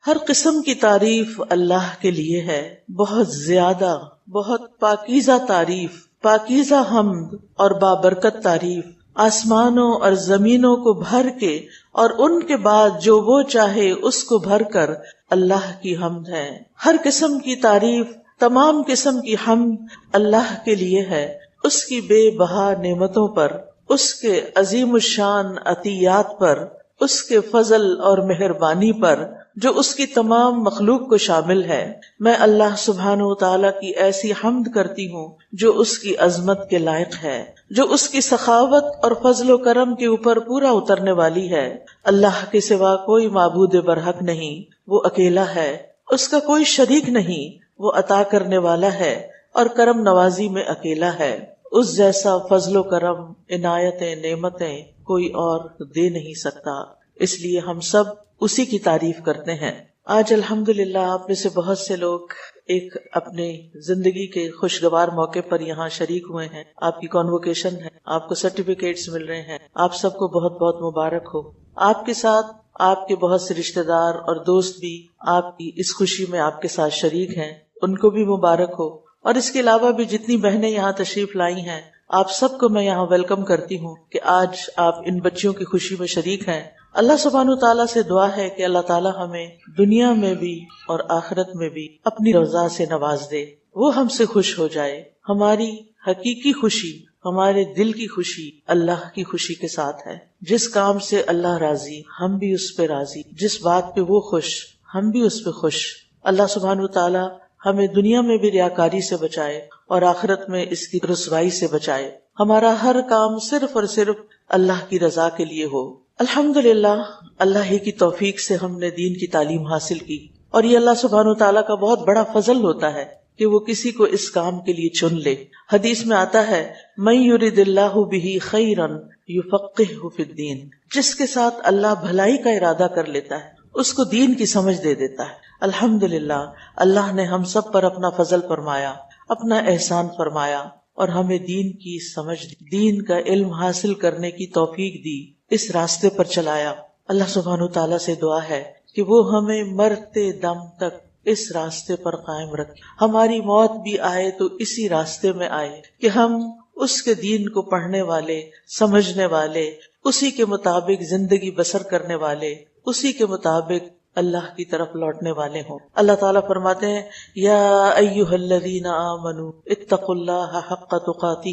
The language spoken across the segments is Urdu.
ہر قسم کی تعریف اللہ کے لیے ہے، بہت زیادہ، بہت پاکیزہ تعریف، پاکیزہ حمد اور بابرکت تعریف، آسمانوں اور زمینوں کو بھر کے اور ان کے بعد جو وہ چاہے اس کو بھر کر اللہ کی حمد ہے۔ ہر قسم کی تعریف، تمام قسم کی حمد اللہ کے لیے ہے، اس کی بے بہا نعمتوں پر، اس کے عظیم الشان عطیات پر، اس کے فضل اور مہربانی پر جو اس کی تمام مخلوق کو شامل ہے۔ میں اللہ سبحانہ و تعالی کی ایسی حمد کرتی ہوں جو اس کی عظمت کے لائق ہے، جو اس کی سخاوت اور فضل و کرم کے اوپر پورا اترنے والی ہے۔ اللہ کے سوا کوئی معبود برحق نہیں، وہ اکیلا ہے، اس کا کوئی شریک نہیں، وہ عطا کرنے والا ہے اور کرم نوازی میں اکیلا ہے۔ اس جیسا فضل و کرم، عنایتیں، نعمتیں کوئی اور دے نہیں سکتا، اس لیے ہم سب اسی کی تعریف کرتے ہیں۔ آج الحمدللہ آپ میں سے بہت سے لوگ ایک اپنے زندگی کے خوشگوار موقع پر یہاں شریک ہوئے ہیں، آپ کی کانووکیشن ہے، آپ کو سرٹیفکیٹس مل رہے ہیں، آپ سب کو بہت بہت مبارک ہو۔ آپ کے ساتھ آپ کے بہت سے رشتہ دار اور دوست بھی آپ کی اس خوشی میں آپ کے ساتھ شریک ہیں، ان کو بھی مبارک ہو۔ اور اس کے علاوہ بھی جتنی بہنیں یہاں تشریف لائی ہیں، آپ سب کو میں یہاں ویلکم کرتی ہوں کہ آج آپ ان بچیوں کی خوشی میں شریک ہیں۔ اللہ سبحانہ تعالیٰ سے دعا ہے کہ اللہ تعالیٰ ہمیں دنیا میں بھی اور آخرت میں بھی اپنی رضا سے نواز دے، وہ ہم سے خوش ہو جائے۔ ہماری حقیقی خوشی، ہمارے دل کی خوشی اللہ کی خوشی کے ساتھ ہے۔ جس کام سے اللہ راضی، ہم بھی اس پہ راضی، جس بات پہ وہ خوش، ہم بھی اس پہ خوش۔ اللہ سبحانہ تعالیٰ ہمیں دنیا میں بھی ریاکاری سے بچائے اور آخرت میں اس کی رسوائی سے بچائے۔ ہمارا ہر کام صرف اور صرف اللہ کی رضا کے لیے ہو۔ الحمدللہ اللہ ہی کی توفیق سے ہم نے دین کی تعلیم حاصل کی، اور یہ اللہ سبحانہ تعالیٰ کا بہت بڑا فضل ہوتا ہے کہ وہ کسی کو اس کام کے لیے چن لے۔ حدیث میں آتا ہے من یرد اللہ بہ خیرا یفقہہ فی الدین، جس کے ساتھ اللہ بھلائی کا ارادہ کر لیتا ہے اس کو دین کی سمجھ دے دیتا ہے۔ الحمدللہ اللہ نے ہم سب پر اپنا فضل فرمایا، اپنا احسان فرمایا اور ہمیں دین کی سمجھ دی، دین کا علم حاصل کرنے کی توفیق دی، اس راستے پر چلایا۔ اللہ سبحانہ تعالیٰ سے دعا ہے کہ وہ ہمیں مرتے دم تک اس راستے پر قائم رکھے، ہماری موت بھی آئے تو اسی راستے میں آئے کہ ہم اس کے دین کو پڑھنے والے، سمجھنے والے، اسی کے مطابق زندگی بسر کرنے والے، اسی کے مطابق اللہ کی طرف لوٹنے والے ہوں۔ اللہ تعالیٰ فرماتے ہیں یا ایھا الذین آمنوا اتقوا اللہ حق تقاتہ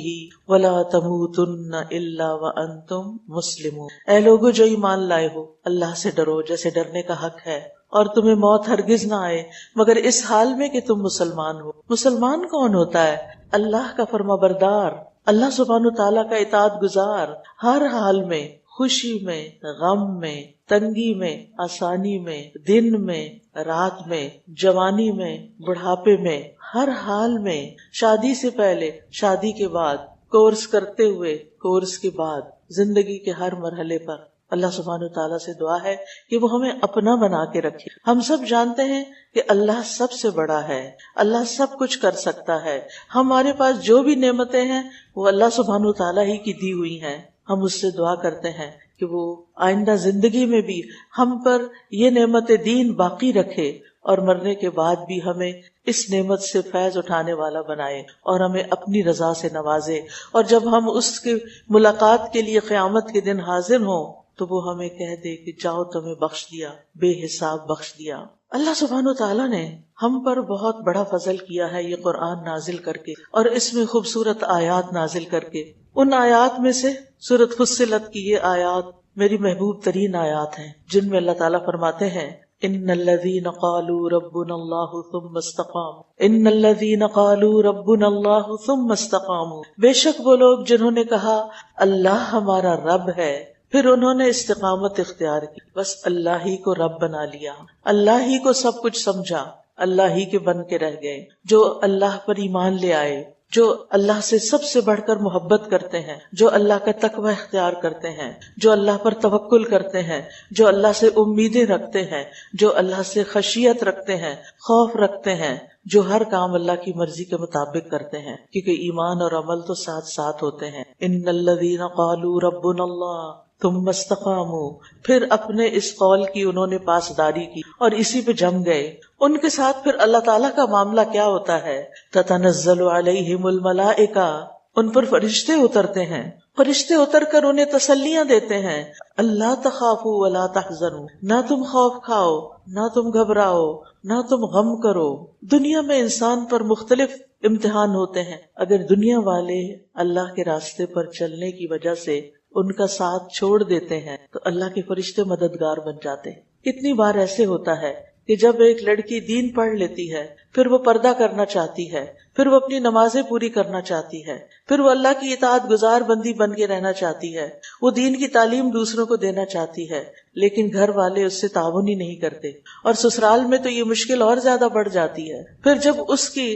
ولا تموتن الا وانتم مسلمون، اے لوگو جو ایمان لائے ہو اللہ سے ڈرو جیسے ڈرنے کا حق ہے، اور تمہیں موت ہرگز نہ آئے مگر اس حال میں کہ تم مسلمان ہو۔ مسلمان کون ہوتا ہے؟ اللہ کا فرما بردار، اللہ سبحانہ تعالیٰ کا اطاعت گزار، ہر حال میں، خوشی میں، غم میں، تنگی میں، آسانی میں، دن میں، رات میں، جوانی میں، بڑھاپے میں، ہر حال میں، شادی سے پہلے، شادی کے بعد، کورس کرتے ہوئے، کورس کے بعد، زندگی کے ہر مرحلے پر اللہ سبحانہ تعالیٰ سے دعا ہے کہ وہ ہمیں اپنا بنا کے رکھے۔ ہم سب جانتے ہیں کہ اللہ سب سے بڑا ہے، اللہ سب کچھ کر سکتا ہے، ہمارے پاس جو بھی نعمتیں ہیں وہ اللہ سبحانہ تعالیٰ ہی کی دی ہوئی ہیں۔ ہم اس سے دعا کرتے ہیں کہ وہ آئندہ زندگی میں بھی ہم پر یہ نعمت دین باقی رکھے اور مرنے کے بعد بھی ہمیں اس نعمت سے فیض اٹھانے والا بنائے اور ہمیں اپنی رضا سے نوازے، اور جب ہم اس کی ملاقات کے لیے قیامت کے دن حاضر ہوں تو وہ ہمیں کہہ دے کہ جاؤ تمہیں بخش دیا، بے حساب بخش دیا۔ اللہ سبحانہ تعالیٰ نے ہم پر بہت بڑا فضل کیا ہے یہ قرآن نازل کر کے، اور اس میں خوبصورت آیات نازل کر کے۔ ان آیات میں سے سورۃ فصلت کی یہ آیات میری محبوب ترین آیات ہیں، جن میں اللہ تعالیٰ فرماتے ہیں ان الذین قالوا ربنا اللہ ثم استقاموا، ان الذین قالوا ربنا اللہ ثم استقاموا، بے شک وہ لوگ جنہوں نے کہا اللہ ہمارا رب ہے، پھر انہوں نے استقامت اختیار کی، بس اللہ ہی کو رب بنا لیا، اللہ ہی کو سب کچھ سمجھا، اللہ ہی کے بن کے رہ گئے، جو اللہ پر ایمان لے آئے، جو اللہ سے سب سے بڑھ کر محبت کرتے ہیں، جو اللہ کا تقوی اختیار کرتے ہیں، جو اللہ پر توکل کرتے ہیں، جو اللہ سے امیدیں رکھتے ہیں، جو اللہ سے خشیت رکھتے ہیں، خوف رکھتے ہیں، جو ہر کام اللہ کی مرضی کے مطابق کرتے ہیں، کیونکہ ایمان اور عمل تو ساتھ ساتھ ہوتے ہیں۔ ان الذین قالوا ربنا اللہ، ثم استقاموا، پھر اپنے اس قول کی انہوں نے پاسداری کی اور اسی پہ جم گئے. ان کے ساتھ پھر اللہ تعالیٰ کا معاملہ کیا ہوتا ہے؟ تتنزل علیہم الملائکہ، ان پر فرشتے اترتے ہیں. فرشتے اتر کر انہیں تسلیاں دیتے ہیں. اللہ تخافوا ولا تحزنوا، نہ تم خوف کھاؤ، نہ تم گھبراؤ، نہ تم غم کرو. دنیا میں انسان پر مختلف امتحان ہوتے ہیں. اگر دنیا والے اللہ کے راستے پر چلنے کی وجہ سے ان کا ساتھ چھوڑ دیتے ہیں تو اللہ کے فرشتے مددگار بن جاتے ہیں. کتنی بار ایسے ہوتا ہے کہ جب ایک لڑکی دین پڑھ لیتی ہے، پھر وہ پردہ کرنا چاہتی ہے، پھر وہ اپنی نمازیں پوری کرنا چاہتی ہے، پھر وہ اللہ کی اطاعت گزار بندی بن کے رہنا چاہتی ہے، وہ دین کی تعلیم دوسروں کو دینا چاہتی ہے، لیکن گھر والے اس سے تعاون ہی نہیں کرتے. اور سسرال میں تو یہ مشکل اور زیادہ بڑھ جاتی ہے. پھر جب اس کی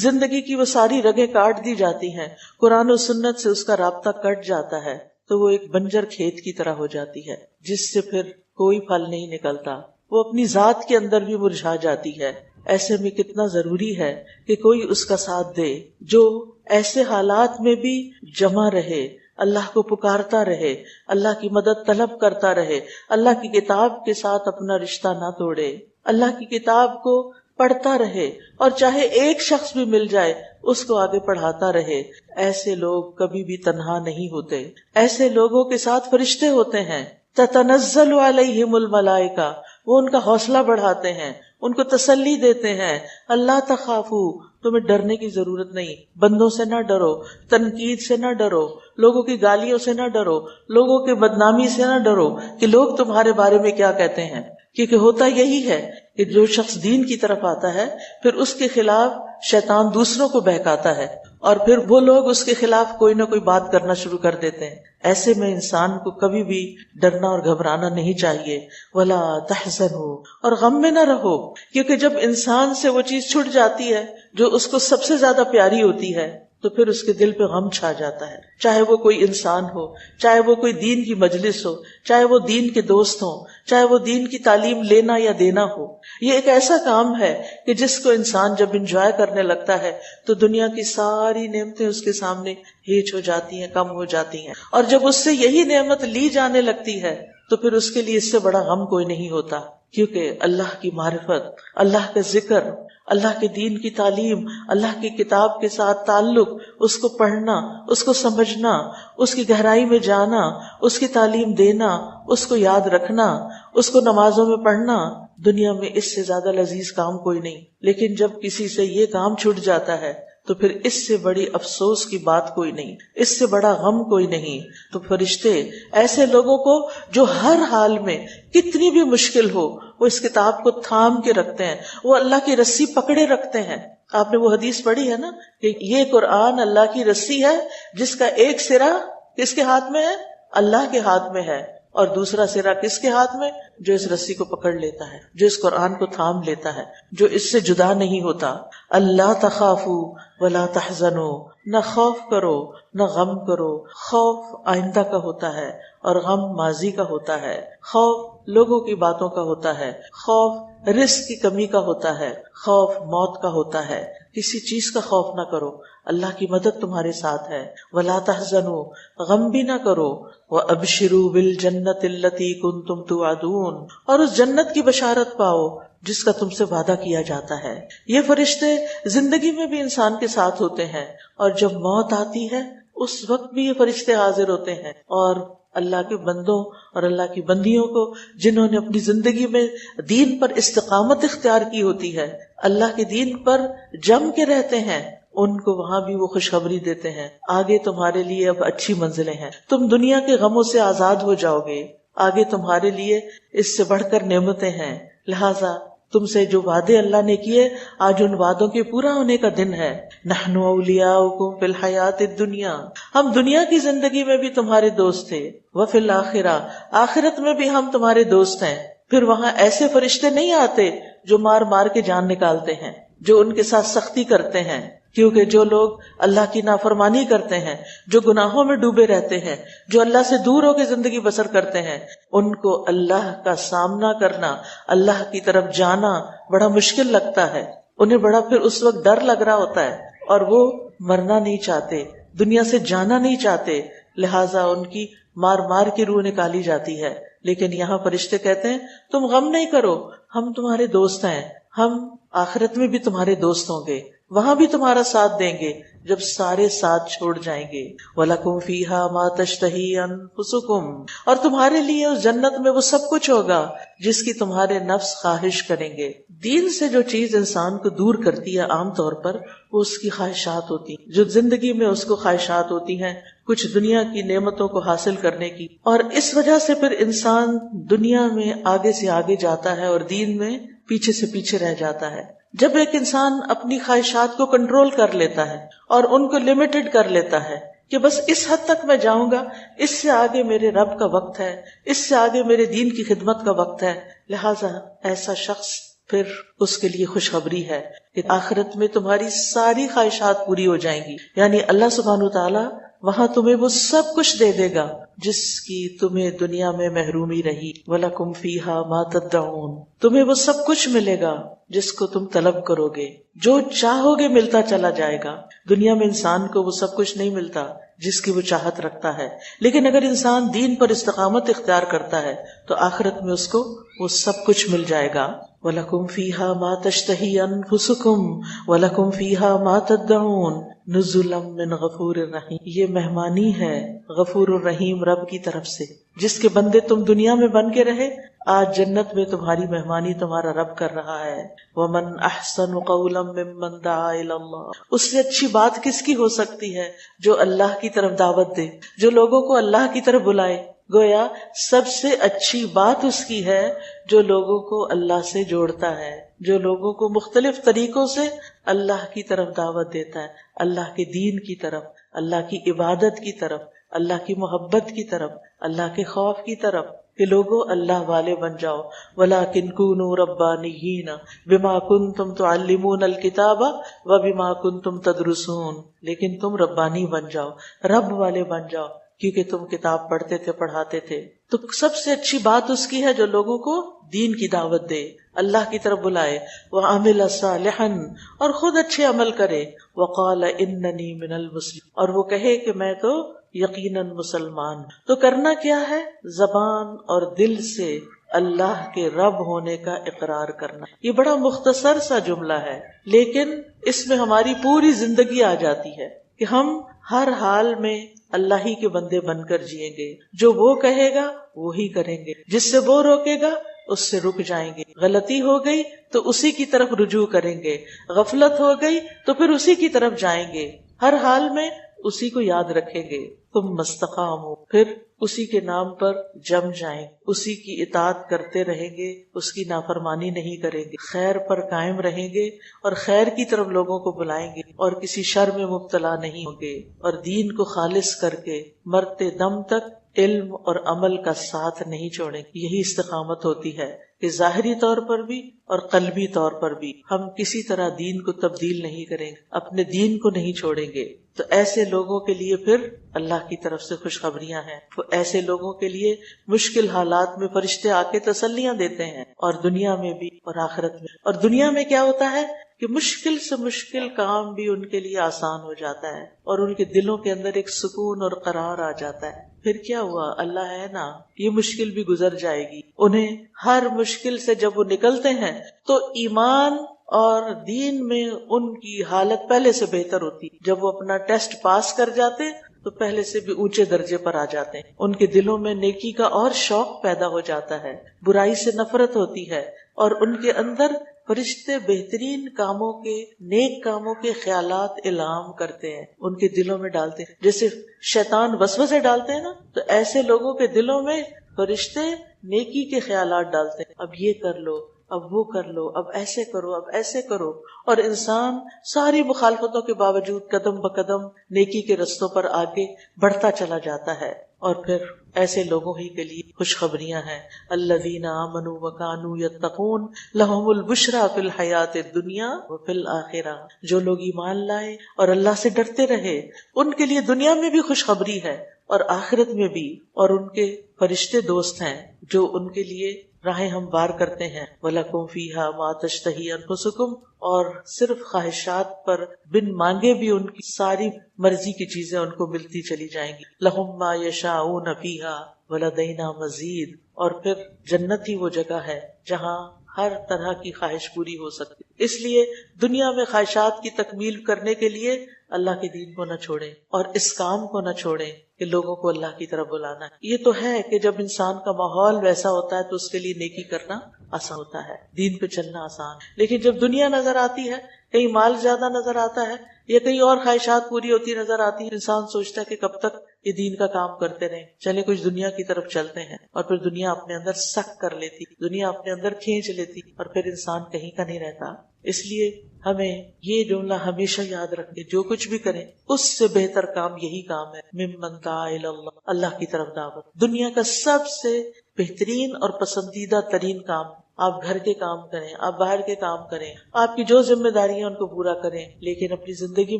زندگی کی وہ ساری رگیں کاٹ دی جاتی ہیں، قرآن و سنت سے اس کا رابطہ کٹ جاتا ہے، تو وہ ایک بنجر کھیت کی طرح ہو جاتی ہے جس سے پھر کوئی پھل نہیں نکلتا. وہ اپنی ذات کے اندر بھی مرجھا جاتی ہے. ایسے میں کتنا ضروری ہے کہ کوئی اس کا ساتھ دے جو ایسے حالات میں بھی جمع رہے، اللہ کو پکارتا رہے، اللہ کی مدد طلب کرتا رہے، اللہ کی کتاب کے ساتھ اپنا رشتہ نہ توڑے، اللہ کی کتاب کو پڑھتا رہے، اور چاہے ایک شخص بھی مل جائے اس کو آگے پڑھاتا رہے. ایسے لوگ کبھی بھی تنہا نہیں ہوتے. ایسے لوگوں کے ساتھ فرشتے ہوتے ہیں. تتنزل علیہم الملائکہ، وہ ان کا حوصلہ بڑھاتے ہیں، ان کو تسلی دیتے ہیں. اللہ تخافوا، تمہیں ڈرنے کی ضرورت نہیں، بندوں سے نہ ڈرو، تنقید سے نہ ڈرو، لوگوں کی گالیوں سے نہ ڈرو، لوگوں کی بدنامی سے نہ ڈرو کہ لوگ تمہارے بارے میں کیا کہتے ہیں. کیونکہ ہوتا یہی ہے کہ جو شخص دین کی طرف آتا ہے پھر اس کے خلاف شیطان دوسروں کو بہکاتا ہے، اور پھر وہ لوگ اس کے خلاف کوئی نہ کوئی بات کرنا شروع کر دیتے ہیں. ایسے میں انسان کو کبھی بھی ڈرنا اور گھبرانا نہیں چاہیے. ولا تحزنوا، اور غم میں نہ رہو، کیونکہ جب انسان سے وہ چیز چھٹ جاتی ہے جو اس کو سب سے زیادہ پیاری ہوتی ہے تو پھر اس کے دل پہ غم چھا جاتا ہے. چاہے وہ کوئی انسان ہو، چاہے وہ کوئی دین کی مجلس ہو، چاہے وہ دین کے دوست ہوں، چاہے وہ دین کی تعلیم لینا یا دینا ہو. یہ ایک ایسا کام ہے کہ جس کو انسان جب انجوائے کرنے لگتا ہے تو دنیا کی ساری نعمتیں اس کے سامنے ہیچ ہو جاتی ہیں، کم ہو جاتی ہیں. اور جب اس سے یہی نعمت لی جانے لگتی ہے تو پھر اس کے لیے اس سے بڑا غم کوئی نہیں ہوتا. کیونکہ اللہ کی معرفت، اللہ کا ذکر، اللہ کے دین کی تعلیم، اللہ کی کتاب کے ساتھ تعلق، اس کو پڑھنا، اس کو سمجھنا، اس کی گہرائی میں جانا، اس کی تعلیم دینا، اس کو یاد رکھنا، اس کو نمازوں میں پڑھنا، دنیا میں اس سے زیادہ لذیذ کام کوئی نہیں. لیکن جب کسی سے یہ کام چھوٹ جاتا ہے تو پھر اس سے بڑی افسوس کی بات کوئی نہیں، اس سے بڑا غم کوئی نہیں. تو فرشتے ایسے لوگوں کو جو ہر حال میں کتنی بھی مشکل ہو وہ اس کتاب کو تھام کے رکھتے ہیں، وہ اللہ کی رسی پکڑے رکھتے ہیں. آپ نے وہ حدیث پڑھی ہے نا کہ یہ قرآن اللہ کی رسی ہے جس کا ایک سرا کس کے ہاتھ میں ہے؟ اللہ کے ہاتھ میں ہے، اور دوسرا سرا کس کے ہاتھ میں؟ جو اس رسی کو پکڑ لیتا ہے، جو اس قرآن کو تھام لیتا ہے، جو اس سے جدا نہیں ہوتا. اللہ تخافوا ولا تحزنوا، نہ خوف کرو نہ غم کرو. خوف آئندہ کا ہوتا ہے اور غم ماضی کا ہوتا ہے. خوف لوگوں کی باتوں کا ہوتا ہے، خوف رزق کی کمی کا ہوتا ہے، خوف موت کا ہوتا ہے. کسی چیز کا خوف نہ کرو، اللہ کی مدد تمہارے ساتھ ہے. ولا تحزنوا، غم بھی نہ کرو. وابشروا بالجنۃ التي كنتم توعدون، اور اس جنت کی بشارت پاؤ جس کا تم سے وعدہ کیا جاتا ہے. یہ فرشتے زندگی میں بھی انسان کے ساتھ ہوتے ہیں، اور جب موت آتی ہے اس وقت بھی یہ فرشتے حاضر ہوتے ہیں. اور اللہ کے بندوں اور اللہ کی بندیوں کو جنہوں نے اپنی زندگی میں دین پر استقامت اختیار کی ہوتی ہے، اللہ کے دین پر جم کے رہتے ہیں، ان کو وہاں بھی وہ خوشخبری دیتے ہیں، آگے تمہارے لیے اب اچھی منزلیں ہیں، تم دنیا کے غموں سے آزاد ہو جاؤ گے، آگے تمہارے لیے اس سے بڑھ کر نعمتیں ہیں. لہٰذا تم سے جو وعدے اللہ نے کیے آج ان وعدوں کے پورا ہونے کا دن ہے. نحن اولیاؤکم فی الحیات الدنیا، ہم دنیا کی زندگی میں بھی تمہارے دوست تھے. وفی الآخرہ، آخرت میں بھی ہم تمہارے دوست ہیں. پھر وہاں ایسے فرشتے نہیں آتے جو مار مار کے جان نکالتے ہیں، جو ان کے ساتھ سختی کرتے ہیں. کیونکہ جو لوگ اللہ کی نافرمانی کرتے ہیں، جو گناہوں میں ڈوبے رہتے ہیں، جو اللہ سے دور ہو کے زندگی بسر کرتے ہیں، ان کو اللہ کا سامنا کرنا، اللہ کی طرف جانا بڑا مشکل لگتا ہے. انہیں بڑا پھر اس وقت ڈر لگ رہا ہوتا ہے، اور وہ مرنا نہیں چاہتے، دنیا سے جانا نہیں چاہتے. لہٰذا ان کی مار مار کی روح نکالی جاتی ہے، لیکن یہاں فرشتے کہتے ہیں تم غم نہیں کرو، ہم تمہارے دوست ہیں، ہم آخرت میں بھی تمہارے دوست ہوں گے، وہاں بھی تمہارا ساتھ دیں گے جب سارے ساتھ چھوڑ جائیں گے۔ وَلَكُمْ فِيهَا مَا تَشْتَهِي أَنفُسُكُمْ، اور تمہارے لیے اس جنت میں وہ سب کچھ ہوگا جس کی تمہارے نفس خواہش کریں گے۔ دین سے جو چیز انسان کو دور کرتی ہے عام طور پر وہ اس کی خواہشات ہوتی ہیں، جو زندگی میں اس کو خواہشات ہوتی ہیں کچھ دنیا کی نعمتوں کو حاصل کرنے کی، اور اس وجہ سے پھر انسان دنیا میں آگے سے آگے جاتا ہے اور دین میں پیچھے سے پیچھے رہ جاتا ہے۔ جب ایک انسان اپنی خواہشات کو کنٹرول کر لیتا ہے اور ان کو لمیٹڈ کر لیتا ہے کہ بس اس حد تک میں جاؤں گا، اس سے آگے میرے رب کا وقت ہے، اس سے آگے میرے دین کی خدمت کا وقت ہے، لہٰذا ایسا شخص پھر اس کے لیے خوشخبری ہے کہ آخرت میں تمہاری ساری خواہشات پوری ہو جائیں گی، یعنی اللہ سبحانہ وتعالی وہاں تمہیں وہ سب کچھ دے دے گا جس کی تمہیں دنیا میں محرومی رہی۔ وَلَكُمْ فِيهَا مَا تَدَّعُونَ، تمہیں وہ سب کچھ ملے گا جس کو تم طلب کرو گے، جو چاہو گے ملتا چلا جائے گا۔ دنیا میں انسان کو وہ سب کچھ نہیں ملتا جس کی وہ چاہت رکھتا ہے، لیکن اگر انسان دین پر استقامت اختیار کرتا ہے تو آخرت میں اس کو وہ سب کچھ مل جائے گا۔ وَلَكُمْ فِيهَا مَا تَشْتَهِي أَنفُسُكُمْ وَلَكُمْ فِيهَا مَا تَدَّعُونَ نُزُلًا مِّن غَفُورٍ رَحِيمٍ، یہ مہمانی ہے غفور الرحیم رب کی طرف سے، جس کے بندے تم دنیا میں بن کے رہے، آج جنت میں تمہاری مہمانی تمہارا رب کر رہا ہے۔ وَمَنْ أَحْسَنُ قَوْلًا مِّمَّنْ دَعَا إِلَى اللَّهِ، اس سے اچھی بات کس کی ہو سکتی ہے جو اللہ کی طرف دعوت دے، جو لوگوں کو اللہ کی طرف بلائے۔ گویا سب سے اچھی بات اس کی ہے جو لوگوں کو اللہ سے جوڑتا ہے، جو لوگوں کو مختلف طریقوں سے اللہ کی طرف دعوت دیتا ہے، اللہ کے دین کی طرف، اللہ کی عبادت کی طرف، اللہ کی محبت کی طرف، اللہ کے خوف کی طرف، کہ لوگوں اللہ والے بن جاؤ۔ وَلَٰكِن كُونُوا رَبَّانِيِّينَ بِمَا كُنتُمْ تُعَلِّمُونَ الْكِتَابَ وَبِمَا كُنتُمْ تَدْرُسُونَ، لیکن تم ربانی بن جاؤ، رب والے بن جاؤ، کیونکہ تم کتاب پڑھتے تھے، پڑھاتے تھے۔ تو سب سے اچھی بات اس کی ہے جو لوگوں کو دین کی دعوت دے، اللہ کی طرف بلائے، وَعَمِلَ صَالِحًا، اور خود اچھے عمل کرے، وَقَالَ إِنَّنِي مِنَ الْمُسْلِمِينَ، اور وہ کہے کہ میں تو یقیناً مسلمان۔ تو کرنا کیا ہے؟ زبان اور دل سے اللہ کے رب ہونے کا اقرار کرنا۔ یہ بڑا مختصر سا جملہ ہے، لیکن اس میں ہماری پوری زندگی آ جاتی ہے کہ ہم ہر حال میں اللہ ہی کے بندے بن کر جئیں گے، جو وہ کہے گا وہی کریں گے، جس سے وہ روکے گا اس سے رک جائیں گے، غلطی ہو گئی تو اسی کی طرف رجوع کریں گے، غفلت ہو گئی تو پھر اسی کی طرف جائیں گے، ہر حال میں اسی کو یاد رکھیں گے۔ تم مستقامو، پھر اسی کے نام پر جم جائیں، اسی کی اطاعت کرتے رہیں گے، اس کی نافرمانی نہیں کریں گے، خیر پر قائم رہیں گے اور خیر کی طرف لوگوں کو بلائیں گے اور کسی شر میں مبتلا نہیں ہوں گے، اور دین کو خالص کر کے مرتے دم تک علم اور عمل کا ساتھ نہیں چھوڑیں گے۔ یہی استقامت ہوتی ہے کہ ظاہری طور پر بھی اور قلبی طور پر بھی ہم کسی طرح دین کو تبدیل نہیں کریں گے، اپنے دین کو نہیں چھوڑیں گے۔ تو ایسے لوگوں کے لیے پھر اللہ کی طرف سے خوشخبریاں ہیں، تو ایسے لوگوں کے لیے مشکل حالات میں فرشتے آ کے تسلیاں دیتے ہیں، اور دنیا میں بھی اور آخرت میں۔ اور دنیا میں کیا ہوتا ہے کہ مشکل سے مشکل کام بھی ان کے لیے آسان ہو جاتا ہے، اور ان کے دلوں کے اندر ایک سکون اور قرار آ جاتا ہے۔ پھر کیا ہوا؟ اللہ ہے نا، یہ مشکل بھی گزر جائے گی۔ انہیں ہر مشکل سے جب وہ نکلتے ہیں تو ایمان اور دین میں ان کی حالت پہلے سے بہتر ہوتی۔ جب وہ اپنا ٹیسٹ پاس کر جاتے تو پہلے سے بھی اونچے درجے پر آ جاتے ہیں، ان کے دلوں میں نیکی کا اور شوق پیدا ہو جاتا ہے، برائی سے نفرت ہوتی ہے، اور ان کے اندر فرشتے بہترین کاموں کے، نیک کاموں کے خیالات الہام کرتے ہیں، ان کے دلوں میں ڈالتے ہیں۔ جیسے شیطان وسوسے ڈالتے ہیں نا، تو ایسے لوگوں کے دلوں میں فرشتے نیکی کے خیالات ڈالتے ہیں، اب یہ کر لو، اب وہ کر لو، اب ایسے کرو، اب ایسے کرو، اور انسان ساری مخالفتوں کے باوجود قدم بقدم نیکی کے رستوں پر آگے بڑھتا چلا جاتا ہے۔ اور پھر ایسے لوگوں ہی کے لیے خوشخبریاں ہیں، الذین آمنوا وکانوا یتقون لہم البشریٰ فی الحیات الدنیا وفی الآخرہ، جو لوگ ایمان لائے اور اللہ سے ڈرتے رہے ان کے لیے دنیا میں بھی خوشخبری ہے اور آخرت میں بھی، اور ان کے فرشتے دوست ہیں جو ان کے لیے راہیں ہموار کرتے ہیں. وَلَكُمْ فِيهَا مَا تَشْتَهِي أَنفُسُكُمْ، اور صرف خواہشات پر بن مانگے بھی ان کی ساری مرضی کی چیزیں ان کو ملتی چلی جائیں گی. لَهُمْ مَا يَشَاءُونَ فِيهَا وَلَدَيْنَا مَزِيدٌ، اور پھر جنت ہی وہ جگہ ہے جہاں ہر طرح کی خواہش پوری ہو سکتی. اس لیے دنیا میں خواہشات کی تکمیل کرنے کے لیے اللہ کے دین کو نہ چھوڑیں اور اس کام کو نہ چھوڑیں کہ لوگوں کو اللہ کی طرف بلانا ہے. یہ تو ہے کہ جب انسان کا ماحول ویسا ہوتا ہے تو اس کے لیے نیکی کرنا آسان ہوتا ہے، دین پہ چلنا آسان. لیکن جب دنیا نظر آتی ہے، کہیں مال زیادہ نظر آتا ہے یا کہیں اور خواہشات پوری ہوتی نظر آتی ہے، انسان سوچتا ہے کہ کب تک یہ دین کا کام کرتے رہیں، چلے کچھ دنیا کی طرف چلتے ہیں، اور پھر دنیا اپنے اندر سک کر لیتی، دنیا اپنے اندر کھینچ لیتی، اور پھر انسان کہیں کا نہیں رہتا. اس لیے ہمیں یہ جملہ ہمیشہ یاد رکھیں، جو کچھ بھی کریں اس سے بہتر کام یہی کام ہے، ممن دعا الی اللہ، اللہ کی طرف دعوت. دنیا کا سب سے بہترین اور پسندیدہ ترین کام، آپ گھر کے کام کریں، آپ باہر کے کام کریں، آپ کی جو ذمہ داری ہیں ان کو پورا کریں، لیکن اپنی زندگی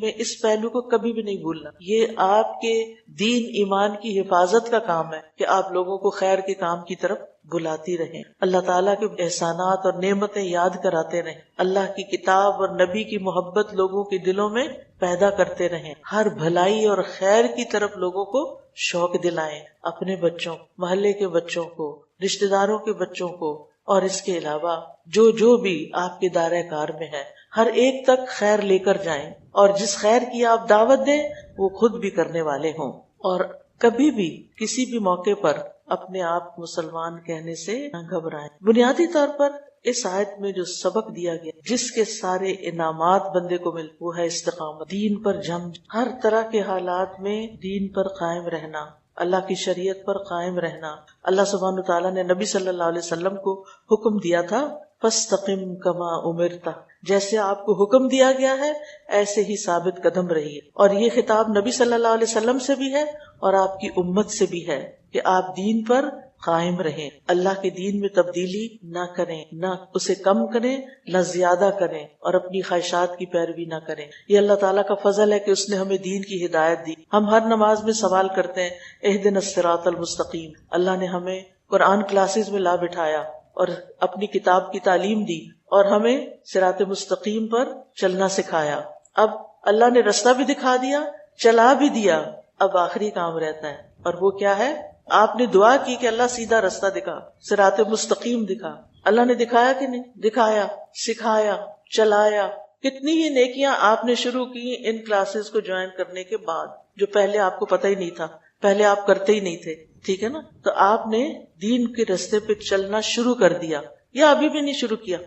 میں اس پہلو کو کبھی بھی نہیں بھولنا. یہ آپ کے دین ایمان کی حفاظت کا کام ہے کہ آپ لوگوں کو خیر کے کام کی طرف بلاتی رہیں، اللہ تعالیٰ کے احسانات اور نعمتیں یاد کراتے رہیں، اللہ کی کتاب اور نبی کی محبت لوگوں کے دلوں میں پیدا کرتے رہیں، ہر بھلائی اور خیر کی طرف لوگوں کو شوق دلائیں، اپنے بچوں، محلے کے بچوں کو، رشتہ داروں کے بچوں کو، اور اس کے علاوہ جو بھی آپ کے دائرہ کار میں ہے ہر ایک تک خیر لے کر جائیں، اور جس خیر کی آپ دعوت دیں وہ خود بھی کرنے والے ہوں. اور کبھی بھی کسی بھی موقع پر اپنے آپ مسلمان کہنے سے نہ گھبرائیں. بنیادی طور پر اس آیت میں جو سبق دیا گیا، جس کے سارے انعامات بندے کو ملتے، وہ ہے استقامت، دین پر جم، ہر طرح کے حالات میں دین پر قائم رہنا، اللہ کی شریعت پر قائم رہنا. اللہ سبحانہ وتعالیٰ نے نبی صلی اللہ علیہ وسلم کو حکم دیا تھا، فاستقم کما امرت، جیسے آپ کو حکم دیا گیا ہے ایسے ہی ثابت قدم رہیے. اور یہ خطاب نبی صلی اللہ علیہ وسلم سے بھی ہے اور آپ کی امت سے بھی ہے کہ آپ دین پر قائم رہیں، اللہ کے دین میں تبدیلی نہ کریں، نہ اسے کم کریں نہ زیادہ کریں، اور اپنی خواہشات کی پیروی نہ کریں. یہ اللہ تعالیٰ کا فضل ہے کہ اس نے ہمیں دین کی ہدایت دی. ہم ہر نماز میں سوال کرتے ہیں اہدنا الصراط المستقیم. اللہ نے ہمیں قرآن کلاسز میں لا بٹھایا اور اپنی کتاب کی تعلیم دی اور ہمیں صراط مستقیم پر چلنا سکھایا. اب اللہ نے رستہ بھی دکھا دیا، چلا بھی دیا، اب آخری کام رہتا ہے، اور وہ کیا ہے؟ آپ نے دعا کی کہ اللہ سیدھا رستہ دکھا، صراط مستقیم دکھا. اللہ نے دکھایا کہ نہیں؟ دکھایا، سکھایا، چلایا. کتنی ہی نیکیاں آپ نے شروع کی ان کلاسز کو جوائن کرنے کے بعد، جو پہلے آپ کو پتہ ہی نہیں تھا، پہلے آپ کرتے ہی نہیں تھے. ٹھیک ہے نا؟ تو آپ نے دین کے رستے پہ چلنا شروع کر دیا، یا ابھی بھی نہیں شروع کیا؟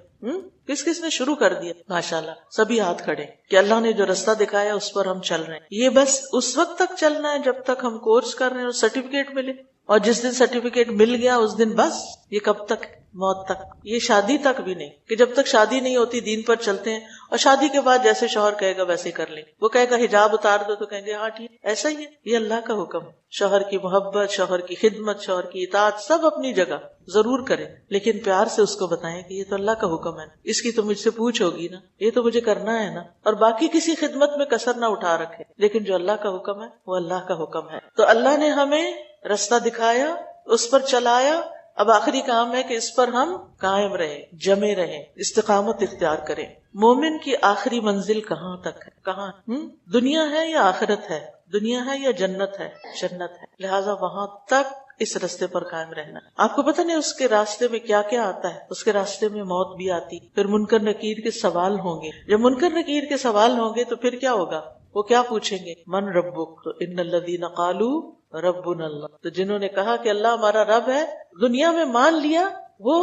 کس نے شروع کر دیا؟ ماشاءاللہ سبھی ہاتھ کھڑے کہ اللہ نے جو رستہ دکھایا اس پر ہم چل رہے ہیں. یہ بس اس وقت تک چلنا ہے جب تک ہم کورس کر رہے ہیں اور سرٹیفکیٹ ملے، اور جس دن سرٹیفکیٹ مل گیا اس دن بس. یہ کب تک؟ موت تک. یہ شادی تک بھی نہیں کہ جب تک شادی نہیں ہوتی دین پر چلتے ہیں، اور شادی کے بعد جیسے شوہر کہے گا ویسے کر لیں. وہ کہے گا حجاب اتار دو تو کہیں گے ہاں ٹھیک. ایسا ہی ہے، یہ اللہ کا حکم. شوہر کی محبت، شوہر کی خدمت، شوہر کی اطاعت سب اپنی جگہ ضرور کریں، لیکن پیار سے اس کو بتائیں کہ یہ تو اللہ کا حکم ہے، اس کی تو مجھ سے پوچھ ہوگی نا، یہ تو مجھے کرنا ہے نا. اور باقی کسی خدمت میں کسر نہ اٹھا رکھے، لیکن جو اللہ کا حکم ہے وہ اللہ کا حکم ہے. تو اللہ نے ہمیں رستہ دکھایا، اس پر چلایا. اب آخری کام ہے کہ اس پر ہم قائم رہیں، جمے رہیں، استقامت اختیار کریں. مومن کی آخری منزل کہاں تک ہے؟ کہاں؟ دنیا ہے یا آخرت ہے؟ دنیا ہے یا جنت ہے؟ جنت ہے. لہٰذا وہاں تک اس راستے پر قائم رہنا. آپ کو پتہ نہیں اس کے راستے میں کیا کیا آتا ہے. اس کے راستے میں موت بھی آتی، پھر منکر نکیر کے سوال ہوں گے. جب منکر نکیر کے سوال ہوں گے تو پھر کیا ہوگا؟ وہ کیا پوچھیں گے؟ من ربک؟ تو ان الذین قالوا ربنا اللہ. تو جنہوں نے کہا کہ اللہ ہمارا رب ہے، دنیا میں مان لیا، وہ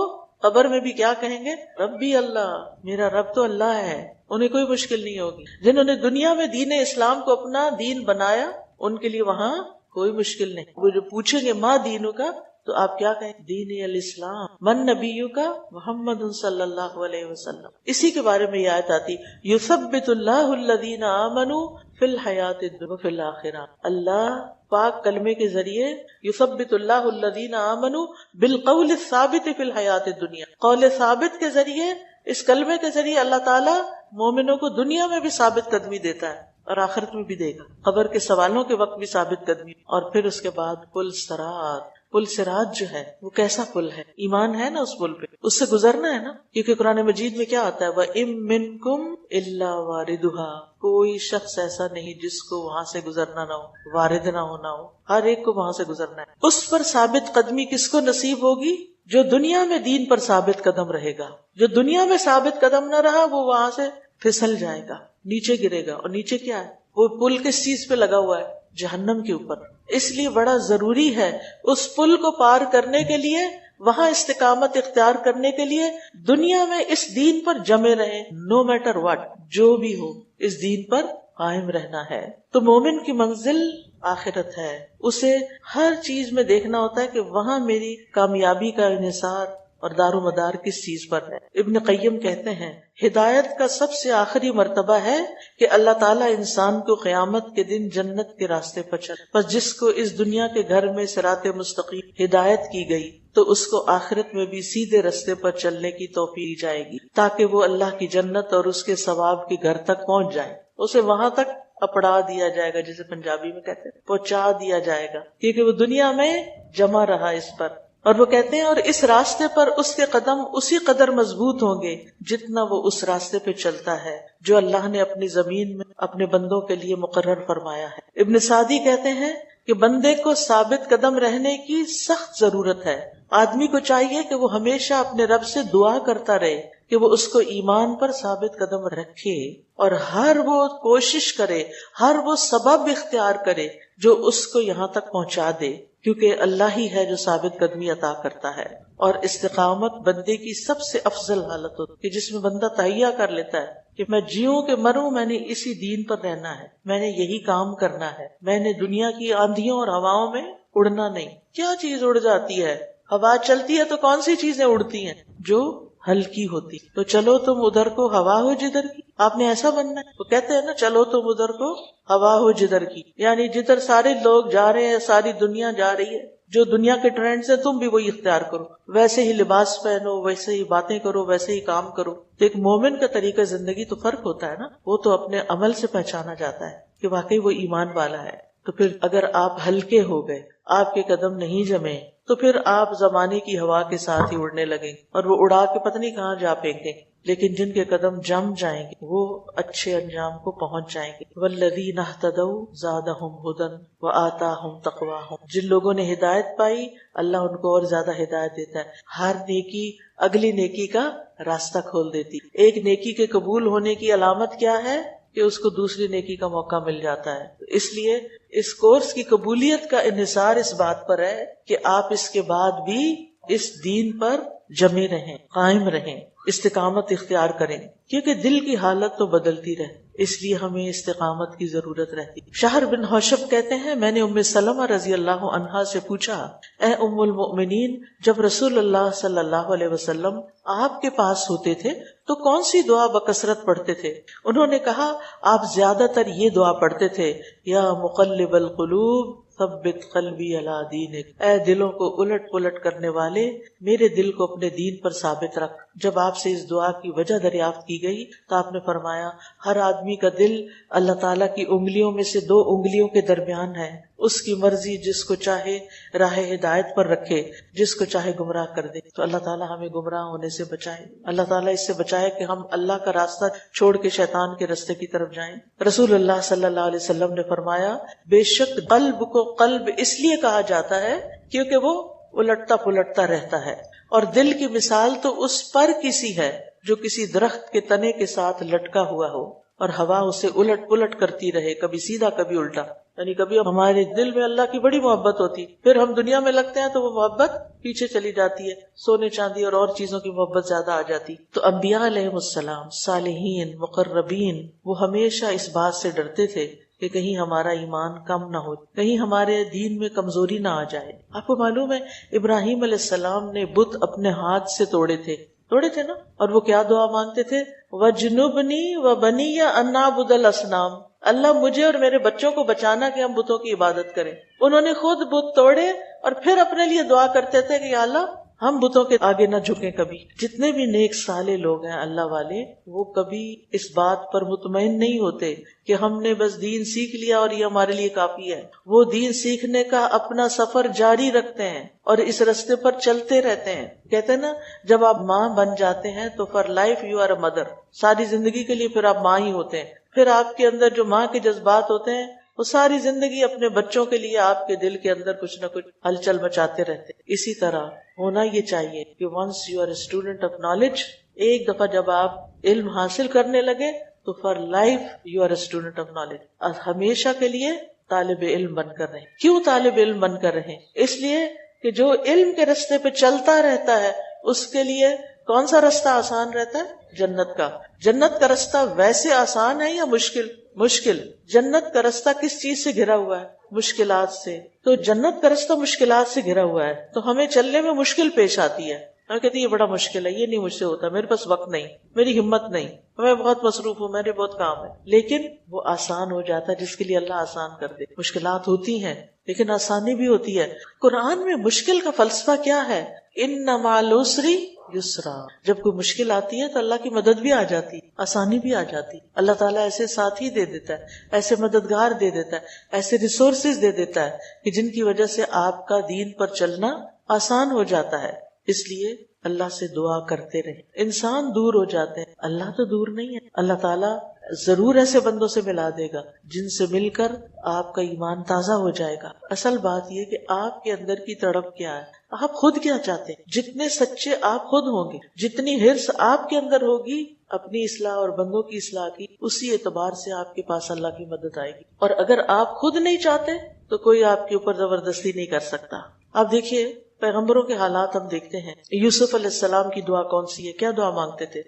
قبر میں بھی کیا کہیں گے؟ ربی اللہ، میرا رب تو اللہ ہے. انہیں کوئی مشکل نہیں ہوگی. جنہوں نے دنیا میں دین اسلام کو اپنا دین بنایا، ان کے لیے وہاں کوئی مشکل نہیں. وہ جو پوچھیں گے ماں دینوں کا، تو آپ کیا کہیں؟ دین الاسلام. من نبیوں کا؟ محمد صلی اللہ علیہ وسلم. اسی کے بارے میں یہ آیت آتی، یثبت اللہ الذین آمنوا فی الحیات الدنیا وفی الآخرہ. اللہ پاک کلمے کے ذریعے یثبت اللہ الذین آمنوا بالقول الثابت فی الحیات الدنیا، قول ثابت کے ذریعے، اس کلمے کے ذریعے اللہ تعالیٰ مومنوں کو دنیا میں بھی ثابت قدمی دیتا ہے اور آخرت میں بھی دے گا. قبر کے سوالوں کے وقت بھی ثابت قدمی. اور پھر اس کے بعد پل صراط، پل صراط جو ہے وہ کیسا پل ہے؟ ایمان ہے نا اس پل پہ، اس سے گزرنا ہے نا، کیونکہ قرآن مجید میں کیا آتا ہے، وَإِن مِّنكُمْ إِلَّا وَارِدُهَا، کوئی شخص ایسا نہیں جس کو وہاں سے گزرنا نہ ہو، وارد نہ ہونا ہو، ہر ایک کو وہاں سے گزرنا ہے۔ اس پر ثابت قدمی کس کو نصیب ہوگی؟ جو دنیا میں دین پر ثابت قدم رہے گا۔ جو دنیا میں ثابت قدم نہ رہا وہ وہاں سے پھسل جائے گا، نیچے گرے گا، اور نیچے کیا ہے؟ وہ پل کس چیز پہ لگا ہوا ہے؟ جہنم کے اوپر۔ اس لیے بڑا ضروری ہے اس پل کو پار کرنے کے لیے، وہاں استقامت اختیار کرنے کے لیے دنیا میں اس دین پر جمے رہیں، نو میٹر واٹ، جو بھی ہو اس دین پر قائم رہنا ہے۔ تو مومن کی منزل آخرت ہے، اسے ہر چیز میں دیکھنا ہوتا ہے کہ وہاں میری کامیابی کا انحصار اور دار و مدار کس چیز پر ہے۔ ابن قیم کہتے ہیں ہدایت کا سب سے آخری مرتبہ ہے کہ اللہ تعالیٰ انسان کو قیامت کے دن جنت کے راستے پر چلے، بس جس کو اس دنیا کے گھر میں صراط مستقیم ہدایت کی گئی تو اس کو آخرت میں بھی سیدھے راستے پر چلنے کی توفیق دی جائے گی، تاکہ وہ اللہ کی جنت اور اس کے ثواب کے گھر تک پہنچ جائے، اسے وہاں تک اپڑا دیا جائے گا، جسے پنجابی میں کہتے ہیں پہنچا دیا جائے گا، کیونکہ وہ دنیا میں جمع رہا اس پر۔ اور وہ کہتے ہیں اور اس راستے پر اس کے قدم اسی قدر مضبوط ہوں گے جتنا وہ اس راستے پہ چلتا ہے جو اللہ نے اپنی زمین میں اپنے بندوں کے لیے مقرر فرمایا ہے۔ ابن سعدی کہتے ہیں کہ بندے کو ثابت قدم رہنے کی سخت ضرورت ہے۔ آدمی کو چاہیے کہ وہ ہمیشہ اپنے رب سے دعا کرتا رہے کہ وہ اس کو ایمان پر ثابت قدم رکھے، اور ہر وہ کوشش کرے، ہر وہ سبب اختیار کرے جو اس کو یہاں تک پہنچا دے، کیونکہ اللہ ہی ہے جو ثابت قدمی عطا کرتا ہے۔ اور استقامت بندے کی سب سے افضل حالت ہوتی ہے، جس میں بندہ تہیہ کر لیتا ہے کہ میں جیوں کہ مروں، میں نے اسی دین پر رہنا ہے، میں نے یہی کام کرنا ہے، میں نے دنیا کی آندھیوں اور ہواؤں میں اڑنا نہیں۔ کیا چیز اڑ جاتی ہے؟ ہوا چلتی ہے تو کون سی چیزیں اڑتی ہیں؟ جو ہلکی ہوتی۔ تو چلو تم ادھر کو ہوا ہو جدھر کی، آپ نے ایسا بننا ہے۔ وہ کہتے ہیں نا چلو تم ادھر کو ہوا ہو جدھر کی، یعنی جدھر سارے لوگ جا رہے ہیں، ساری دنیا جا رہی ہے، جو دنیا کے ٹرینڈ سے تم بھی وہی اختیار کرو، ویسے ہی لباس پہنو، ویسے ہی باتیں کرو، ویسے ہی کام کرو۔ تو ایک مومن کا طریقہ زندگی تو فرق ہوتا ہے نا، وہ تو اپنے عمل سے پہچانا جاتا ہے کہ واقعی وہ ایمان والا ہے۔ تو پھر اگر آپ ہلکے ہو گئے، آپ کے قدم نہیں جمے، تو پھر آپ زمانے کی ہوا کے ساتھ ہی اڑنے لگیں اور وہ اڑا کے پتہ نہیں کہاں جا پھینکیں۔ لیکن جن کے قدم جم جائیں گے وہ اچھے انجام کو پہنچ جائیں گے۔ والذین اہتدوا زادہم ھدی وآتاہم تقواہم، جن لوگوں نے ہدایت پائی اللہ ان کو اور زیادہ ہدایت دیتا ہے۔ ہر نیکی اگلی نیکی کا راستہ کھول دیتی۔ ایک نیکی کے قبول ہونے کی علامت کیا ہے؟ کہ اس کو دوسری نیکی کا موقع مل جاتا ہے۔ اس لیے اس کورس کی قبولیت کا انحصار اس بات پر ہے کہ آپ اس کے بعد بھی اس دین پر جمے رہیں، قائم رہیں، استقامت اختیار کریں، کیونکہ دل کی حالت تو بدلتی رہے، اس لیے ہمیں استقامت کی ضرورت رہتی۔ شہر بن حوشب کہتے ہیں میں نے ام سلمہ رضی اللہ عنہا سے پوچھا، اے ام المؤمنین، جب رسول اللہ صلی اللہ علیہ وسلم آپ کے پاس ہوتے تھے تو کون سی دعا بکثرت پڑھتے تھے؟ انہوں نے کہا آپ زیادہ تر یہ دعا پڑھتے تھے، یا مقلب القلوب ثبت قلبی علی دینک، اے دلوں کو الٹ پلٹ کرنے والے میرے دل کو اپنے دین پر ثابت رکھ۔ جب آپ سے اس دعا کی وجہ دریافت کی گئی تو آپ نے فرمایا ہر آدمی کا دل اللہ تعالیٰ کی انگلیوں میں سے 2 انگلیوں کے درمیان ہے، اس کی مرضی جس کو چاہے راہ ہدایت پر رکھے، جس کو چاہے گمراہ کر دے۔ تو اللہ تعالیٰ ہمیں گمراہ ہونے سے بچائے، اللہ تعالیٰ اس سے بچائے کہ ہم اللہ کا راستہ چھوڑ کے شیطان کے راستے کی طرف جائیں۔ رسول اللہ صلی اللہ علیہ وسلم نے فرمایا بے شک قلب کو قلب اس لیے کہا جاتا ہے کیونکہ وہ الٹتا پلٹتا رہتا ہے، اور دل کی مثال تو اس پر کسی ہے جو کسی درخت کے تنے کے ساتھ لٹکا ہوا ہو اور ہوا اسے الٹ پلٹ کرتی رہے، کبھی سیدھا کبھی الٹا۔ یعنی کبھی ہمارے دل میں اللہ کی بڑی محبت ہوتی، پھر ہم دنیا میں لگتے ہیں تو وہ محبت پیچھے چلی جاتی ہے، سونے چاندی اور چیزوں کی محبت زیادہ آ جاتی۔ تو انبیاء علیہ السلام، صالحین، مقربین، وہ ہمیشہ اس بات سے ڈرتے تھے کہ کہیں ہمارا ایمان کم نہ ہو، کہیں ہمارے دین میں کمزوری نہ آ جائے۔ آپ کو معلوم ہے ابراہیم علیہ السلام نے بت اپنے ہاتھ سے توڑے تھے نا، اور وہ کیا دعا مانگتے تھے؟ وَجْنُبْنِي وَبَنِيَّ أَن نَعْبُدَ الْأَصْنَامَ، اللہ مجھے اور میرے بچوں کو بچانا کہ ہم بتوں کی عبادت کریں۔ انہوں نے خود بت توڑے اور پھر اپنے لیے دعا کرتے تھے کہ یا اللہ ہم بتوں کے آگے نہ جھکیں کبھی. جتنے بھی نیک صالح لوگ ہیں اللہ والے، وہ کبھی اس بات پر مطمئن نہیں ہوتے کہ ہم نے بس دین سیکھ لیا اور یہ ہمارے لیے کافی ہے. وہ دین سیکھنے کا اپنا سفر جاری رکھتے ہیں اور اس راستے پر چلتے رہتے ہیں. کہتے ہیں نا، جب آپ ماں بن جاتے ہیں تو for life you are a mother, ساری زندگی کے لیے پھر آپ ماں ہی ہوتے ہیں. پھر آپ کے اندر جو ماں کے جذبات ہوتے ہیں وہ ساری زندگی اپنے بچوں کے لیے آپ کے دل کے اندر کچھ نہ کچھ ہلچل مچاتے رہتے ہیں. اسی طرح ہونا یہ چاہیے کہ once you are a student of knowledge, ایک دفعہ جب آپ علم حاصل کرنے لگے تو for life you are a student of knowledge, ہمیشہ کے لیے طالب علم بن کر رہیں. کیوں طالب علم بن کر رہیں؟ اس لیے کہ جو علم کے راستے پہ چلتا رہتا ہے اس کے لیے کون سا راستہ آسان رہتا ہے؟ جنت کا. جنت کا راستہ ویسے آسان ہے یا مشکل؟ مشکل. جنت کا راستہ کس چیز سے گھرا ہوا ہے؟ مشکلات سے. تو جنت کا راستہ مشکلات سے گھرا ہوا ہے تو ہمیں چلنے میں مشکل پیش آتی ہے. ہم کہتے ہیں یہ بڑا مشکل ہے، یہ نہیں مجھ سے ہوتا، میرے پاس وقت نہیں، میری ہمت نہیں، میں بہت مصروف ہوں، میرے بہت کام ہے. لیکن وہ آسان ہو جاتا ہے جس کے لیے اللہ آسان کر دے. مشکلات ہوتی ہیں لیکن آسانی بھی ہوتی ہے. قرآن میں مشکل کا فلسفہ کیا ہے؟ ان مع العسر یسرا. جب کوئی مشکل آتی ہے تو اللہ کی مدد بھی آ جاتی، آسانی بھی آ جاتی. اللہ تعالیٰ ایسے ساتھی دے دیتا ہے، ایسے مددگار دے دیتا ہے، ایسے ریسورسز دے دیتا ہے کہ جن کی وجہ سے آپ کا دین پر چلنا آسان ہو جاتا ہے. اس لیے اللہ سے دعا کرتے رہے. انسان دور ہو جاتے ہیں، اللہ تو دور نہیں ہے. اللہ تعالیٰ ضرور ایسے بندوں سے ملا دے گا جن سے مل کر آپ کا ایمان تازہ ہو جائے گا. اصل بات یہ کہ آپ کے اندر کی تڑپ کیا ہے، آپ خود کیا چاہتے ہیں. جتنے سچے آپ خود ہوں گے، جتنی حرص آپ کے اندر ہوگی اپنی اصلاح اور بندوں کی اصلاح کی، اسی اعتبار سے آپ کے پاس اللہ کی مدد آئے گی. اور اگر آپ خود نہیں چاہتے تو کوئی آپ کے اوپر زبردستی نہیں کر سکتا. آپ دیکھیے پیغمبروں کے حالات ہم دیکھتے ہیں. یوسف علیہ السلام کی دعا کون سی ہے؟ کیا دعا مانگتے تھے؟